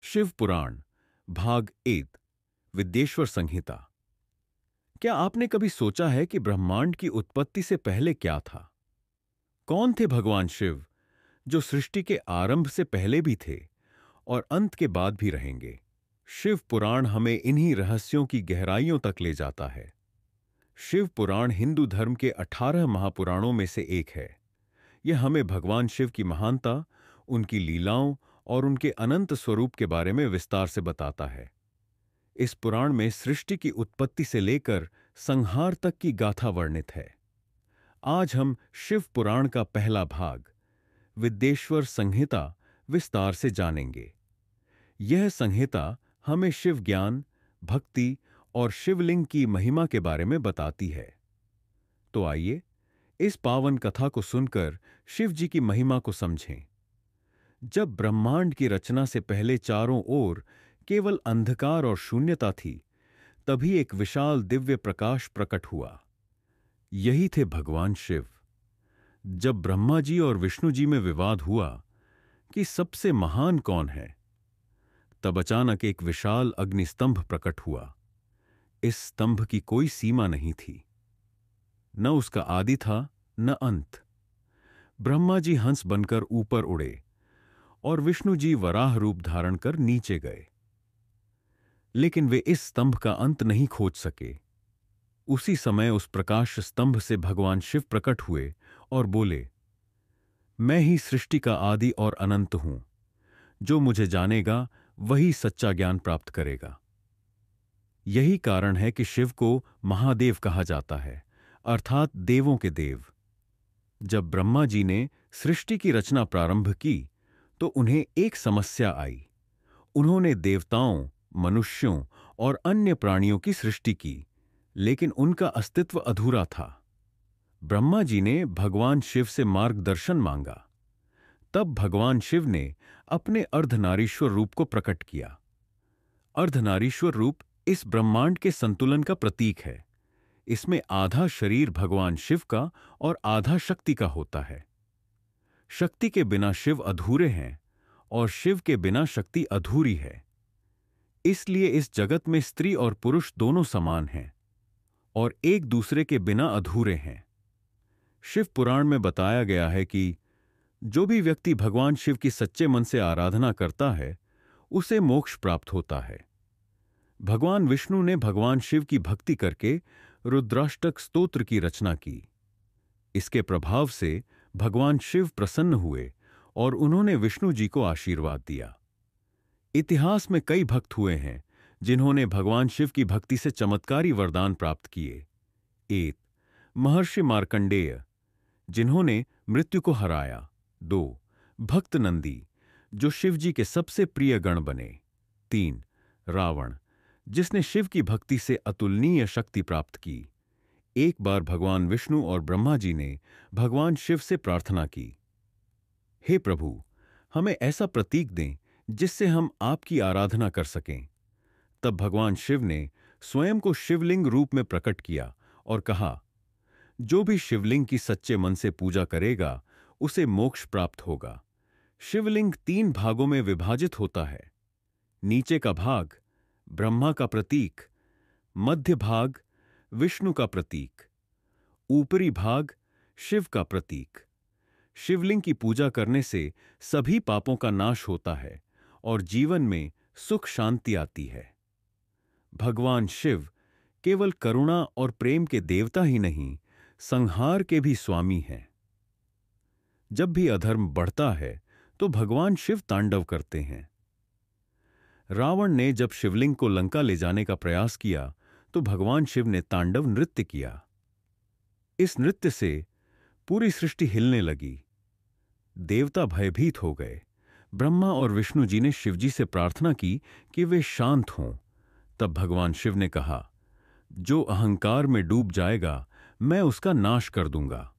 शिव पुराण भाग 1 विद्येश्वर संहिता। क्या आपने कभी सोचा है कि ब्रह्मांड की उत्पत्ति से पहले क्या था? कौन थे भगवान शिव, जो सृष्टि के आरंभ से पहले भी थे और अंत के बाद भी रहेंगे? शिव पुराण हमें इन्हीं रहस्यों की गहराइयों तक ले जाता है। शिव पुराण हिंदू धर्म के 18 महापुराणों में से एक है। यह हमें भगवान शिव की महानता, उनकी लीलाओं और उनके अनंत स्वरूप के बारे में विस्तार से बताता है। इस पुराण में सृष्टि की उत्पत्ति से लेकर संहार तक की गाथा वर्णित है। आज हम शिव पुराण का पहला भाग, विद्येश्वर संहिता, विस्तार से जानेंगे। यह संहिता हमें शिव ज्ञान, भक्ति और शिवलिंग की महिमा के बारे में बताती है। तो आइए इस पावन कथा को सुनकर शिव जी की महिमा को समझें। जब ब्रह्मांड की रचना से पहले चारों ओर केवल अंधकार और शून्यता थी, तभी एक विशाल दिव्य प्रकाश प्रकट हुआ। यही थे भगवान शिव। जब ब्रह्मा जी और विष्णु जी में विवाद हुआ कि सबसे महान कौन है, तब अचानक एक विशाल अग्निस्तंभ प्रकट हुआ। इस स्तंभ की कोई सीमा नहीं थी, न उसका आदि था न अंत। ब्रह्मा जी हंस बनकर ऊपर उड़े और विष्णु जी वराह रूप धारण कर नीचे गए, लेकिन वे इस स्तंभ का अंत नहीं खोज सके। उसी समय उस प्रकाश स्तंभ से भगवान शिव प्रकट हुए और बोले, मैं ही सृष्टि का आदि और अनंत हूं। जो मुझे जानेगा वही सच्चा ज्ञान प्राप्त करेगा। यही कारण है कि शिव को महादेव कहा जाता है, अर्थात देवों के देव। जब ब्रह्मा जी ने सृष्टि की रचना प्रारंभ की तो उन्हें एक समस्या आई। उन्होंने देवताओं, मनुष्यों और अन्य प्राणियों की सृष्टि की, लेकिन उनका अस्तित्व अधूरा था। ब्रह्मा जी ने भगवान शिव से मार्गदर्शन मांगा। तब भगवान शिव ने अपने अर्धनारीश्वर रूप को प्रकट किया। अर्धनारीश्वर रूप इस ब्रह्मांड के संतुलन का प्रतीक है। इसमें आधा शरीर भगवान शिव का और आधा शक्ति का होता है। शक्ति के बिना शिव अधूरे हैं और शिव के बिना शक्ति अधूरी है। इसलिए इस जगत में स्त्री और पुरुष दोनों समान हैं और एक दूसरे के बिना अधूरे हैं। शिव पुराण में बताया गया है कि जो भी व्यक्ति भगवान शिव की सच्चे मन से आराधना करता है, उसे मोक्ष प्राप्त होता है। भगवान विष्णु ने भगवान शिव की भक्ति करके रुद्राष्टक स्तोत्र की रचना की। इसके प्रभाव से भगवान शिव प्रसन्न हुए और उन्होंने विष्णु जी को आशीर्वाद दिया। इतिहास में कई भक्त हुए हैं जिन्होंने भगवान शिव की भक्ति से चमत्कारी वरदान प्राप्त किए। 1. महर्षि मार्कंडेय, जिन्होंने मृत्यु को हराया। 2. भक्त नंदी, जो शिव जी के सबसे प्रिय गण बने। 3. रावण, जिसने शिव की भक्ति से अतुलनीय शक्ति प्राप्त की। एक बार भगवान विष्णु और ब्रह्मा जी ने भगवान शिव से प्रार्थना की, हे प्रभु, हमें ऐसा प्रतीक दें जिससे हम आपकी आराधना कर सकें। तब भगवान शिव ने स्वयं को शिवलिंग रूप में प्रकट किया और कहा, जो भी शिवलिंग की सच्चे मन से पूजा करेगा उसे मोक्ष प्राप्त होगा। शिवलिंग 3 भागों में विभाजित होता है। नीचे का भाग ब्रह्मा का प्रतीक, मध्य भाग विष्णु का प्रतीक, ऊपरी भाग शिव का प्रतीक। शिवलिंग की पूजा करने से सभी पापों का नाश होता है और जीवन में सुख शांति आती है। भगवान शिव केवल करुणा और प्रेम के देवता ही नहीं, संहार के भी स्वामी हैं। जब भी अधर्म बढ़ता है तो भगवान शिव तांडव करते हैं। रावण ने जब शिवलिंग को लंका ले जाने का प्रयास किया तो भगवान शिव ने तांडव नृत्य किया। इस नृत्य से पूरी सृष्टि हिलने लगी। देवता भयभीत हो गए। ब्रह्मा और विष्णु जी ने शिवजी से प्रार्थना की कि वे शांत हों। तब भगवान शिव ने कहा, जो अहंकार में डूब जाएगा मैं उसका नाश कर दूंगा।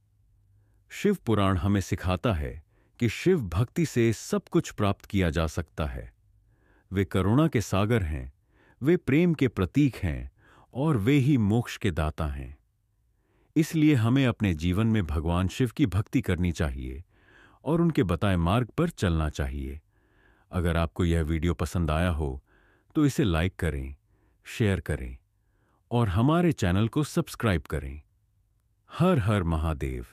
शिव पुराण हमें सिखाता है कि शिव भक्ति से सब कुछ प्राप्त किया जा सकता है। वे करुणा के सागर हैं, वे प्रेम के प्रतीक हैं और वे ही मोक्ष के दाता हैं। इसलिए हमें अपने जीवन में भगवान शिव की भक्ति करनी चाहिए और उनके बताए मार्ग पर चलना चाहिए। अगर आपको यह वीडियो पसंद आया हो तो इसे लाइक करें, शेयर करें और हमारे चैनल को सब्सक्राइब करें। हर हर महादेव।